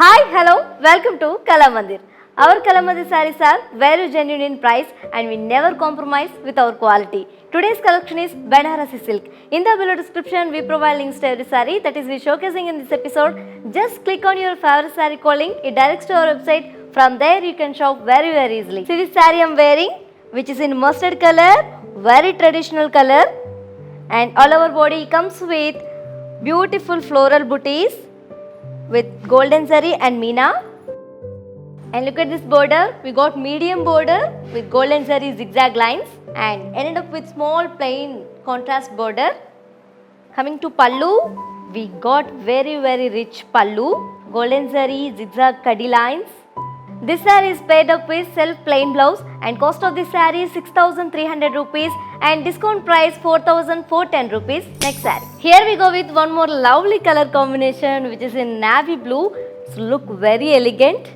Hi, hello, welcome to Kalamandir. Our Kalamandir sarees are very genuine in price and we never compromise with our quality. Today's collection is Banarasi silk. In the below description, we provide links to every saree that is we showcasing in this episode. Just click on your favorite saree calling, it directs to our website. From there, you can shop very easily. See this saree I am wearing, which is in mustard color, very traditional color, and all over body comes with beautiful floral booties with golden zari and meena. And look at this border, we got medium border with golden zari zigzag lines and ended up with small plain contrast border. Coming to pallu, we got very rich pallu, golden zari zigzag kadi lines. This saree is paired up with self plain blouse and cost of this saree is 6,300 rupees and discount price 4,410 rupees. Next saree. Here we go with one more lovely color combination which is in navy blue. So look very elegant.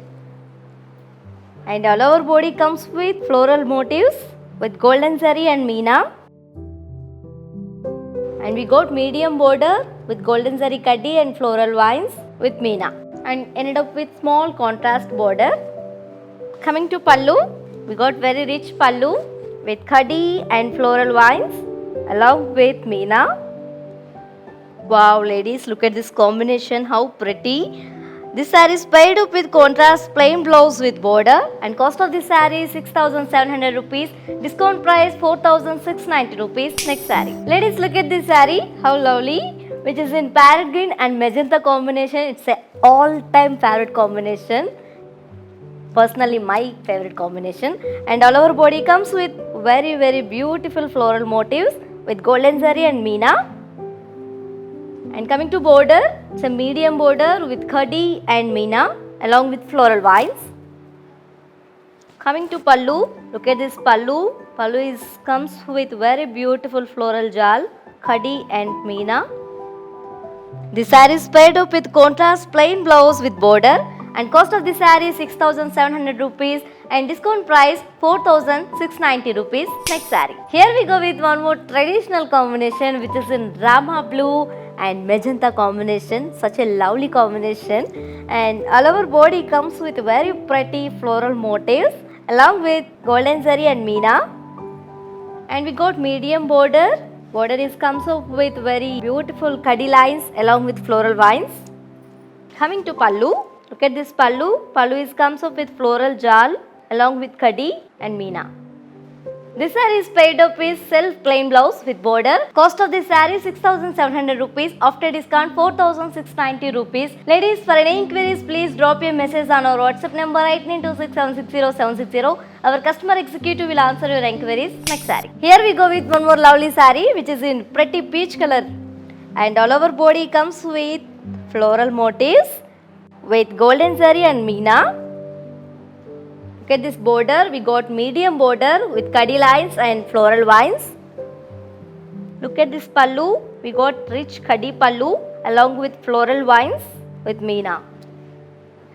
And all over body comes with floral motifs with golden zari and meena. And we got medium border with golden zari kaddi and floral vines with meena. And ended up with small contrast border. Coming to pallu, we got very rich pallu with khadi and floral vines along with meena. Wow ladies, look at this combination, how pretty. This saree is paired up with contrast plain blouse with border and cost of this saree is 6,700 rupees. Discount price 4,690 rupees. Next saree. Ladies, look at this saree, how lovely, which is in parrot green and magenta combination. It's an all-time favorite combination. Personally my favorite combination, and all over body comes with very beautiful floral motifs with golden zari and meena. And coming to border, it's a medium border with khadi and meena along with floral vines. Coming to pallu, look at this pallu. Pallu comes with very beautiful floral jal, khadi and meena. This saree is paired up with contrast plain blouse with border and cost of this saree is 6,700 rupees and discount price 4,690 rupees. Next saree. Here we go with one more traditional combination which is in Rama blue and magenta combination. Such a lovely combination, and all over body comes with very pretty floral motifs along with golden zari and meena. And we got medium border. Border comes up with very beautiful khadi lines along with floral vines. Coming to pallu. Look at this pallu. Pallu comes up with floral jal along with khadi and meena. This saree is paired up with self plain blouse with border. Cost of this saree 6,700 rupees. After discount 4,690 rupees. Ladies, for any inquiries, please drop your message on our WhatsApp number 8926760760. Our customer executive will answer your inquiries. Next saree. Here we go with one more lovely saree which is in pretty peach color, and all over body comes with floral motifs with golden zari and meena. Look at this border, we got medium border with khadi lines and floral vines. Look at this pallu, we got rich khadi pallu along with floral vines with meena.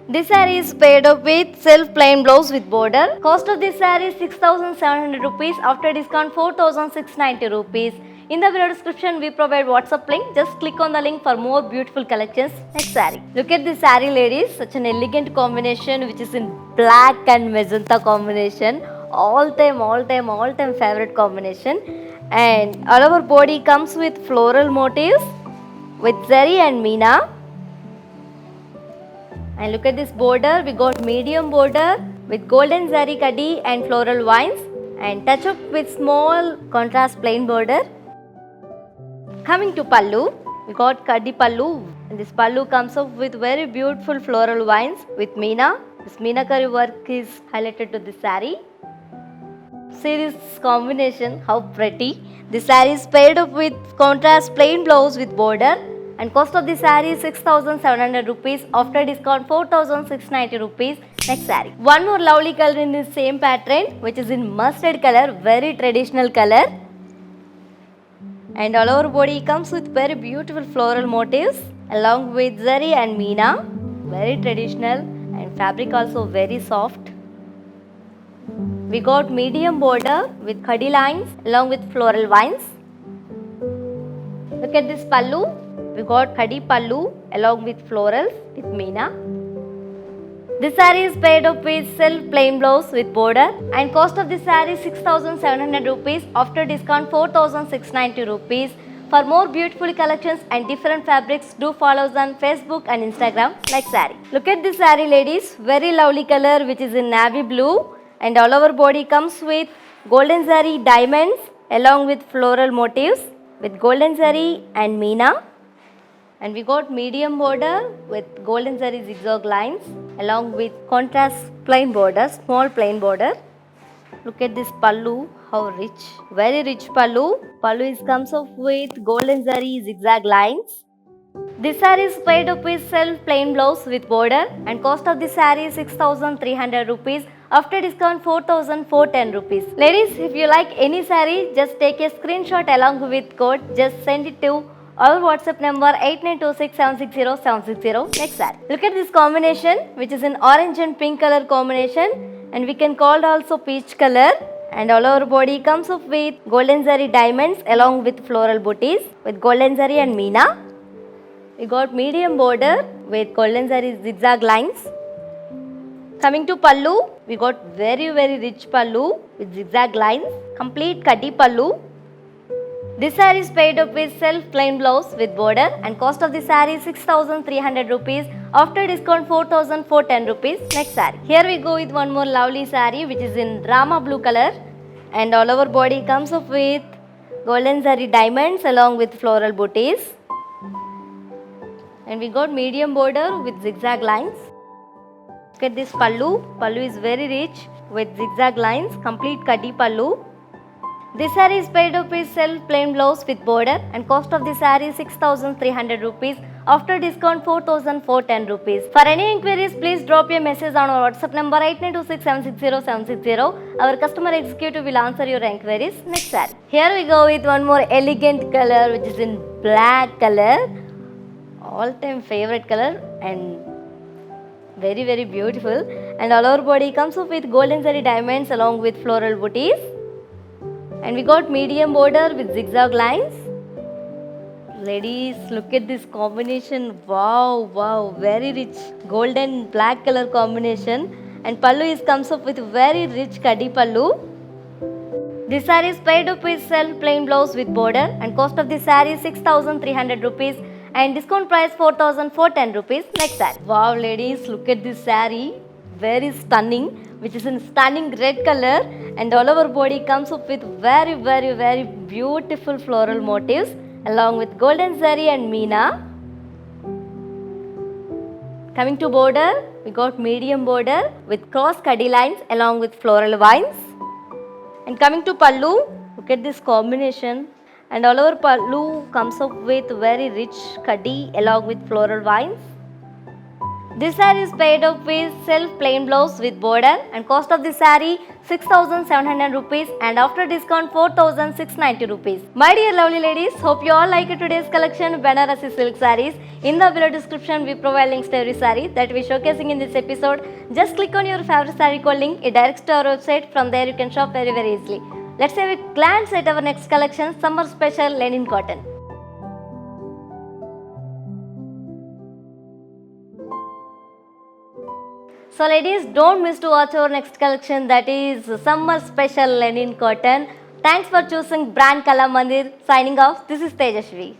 This saree is paired up with self plain blouse with border. Cost of this saree is 6,700 rupees. After discount 4,690 rupees. In the video description, we provide WhatsApp link. Just click on the link for more beautiful collections. Next saree. Look at this saree ladies. Such an elegant combination which is in black and magenta combination. All time favorite combination. And all over body comes with floral motifs with zari and meena. And look at this border. We got medium border with golden zari kadi and floral vines and touch up with small contrast plain border. Coming to pallu, we got kadi pallu, and this pallu comes up with very beautiful floral vines with meena. This meenakari work is highlighted to this saree. See this combination, how pretty. This saree is paired up with contrast plain blouse with border and cost of this saree is 6,700 rupees. After discount 4,690 rupees. Next saree. One more lovely color in this same pattern which is in mustard color, very traditional color. And all over body comes with very beautiful floral motifs along with zari and meena. Very traditional, and fabric also very soft. We got medium border with khadi lines along with floral vines. Look at this pallu. We got khadi pallu along with florals with meena. This saree is paired up with silk plain blouse with border and cost of this saree 6,700 rupees. After discount 4,690 rupees. For more beautiful collections and different fabrics, do follow us on Facebook and Instagram like saree. Look at this saree ladies, very lovely color which is in navy blue and all over body comes with golden zari diamonds along with floral motifs with golden zari and meena. And we got medium border with golden zari zigzag lines along with contrast plain border, small plain border. Look at this pallu, how rich, very rich pallu. Pallu is comes up with golden zari zigzag lines. This saree is paired up with self plain blouse with border and cost of this saree is 6,300 rupees. After discount 4,410 rupees. Ladies, if you like any saree, just take a screenshot along with code. Just send it to our WhatsApp number 8926760760. Next saree. Look at this combination which is an orange and pink color combination and we can call it also peach color. And all over body comes up with golden zari diamonds along with floral booties with golden zari and meena. We got medium border with golden zari zigzag lines. Coming to pallu, we got very rich pallu with zigzag lines, complete kaddi pallu. This saree is paired up with self plain blouse with border and cost of this saree is 6,300 rupees. After discount 4,410 rupees. Next saree. Here we go with one more lovely saree which is in Rama blue color and all over body comes up with golden zari diamonds along with floral booties. And we got medium border with zigzag lines. Look at this pallu. Pallu is very rich with zigzag lines, complete kaddi pallu. This saree is paired up with self plain blouse with border and cost of this saree is 6,300 rupees. After discount 4,410 rupees. For any inquiries, please drop your message on our WhatsApp number 8926760760. Our customer executive will answer your inquiries. Next saree. Here we go with one more elegant color which is in black color. All time favorite color and very beautiful. And all over body comes up with golden zari diamonds along with floral booties. And we got medium border with zigzag lines. Ladies, look at this combination. Wow, very rich golden black color combination. And pallu is comes up with very rich kaddi pallu. This saree is paired up with self plain blouse with border and cost of this saree is 6,300 rupees and discount price 4,410 rupees. Next saree. Wow ladies, look at this saree. Very stunning which is in stunning red color and all over body comes up with very beautiful floral motifs along with golden zari and meena. Coming to border, we got medium border with cross kaddi lines along with floral vines. And coming to pallu, look at this combination and all over pallu comes up with very rich kaddi along with floral vines. This saree is paired up with self plain blouse with border and cost of this saree 6,700 rupees and after discount 4,690 rupees. My dear lovely ladies, hope you all like today's collection Banarasi silk sarees. In the below description we provide links to every saree that we are showcasing in this episode. Just click on your favorite saree code link, it directs to our website. From there you can shop very easily. Let's have a glance at our next collection, summer special linen cotton. So ladies, don't miss to watch our next collection, that is summer special linen cotton. Thanks for choosing brand Kala Mandir. Signing off, this is Tejashvi.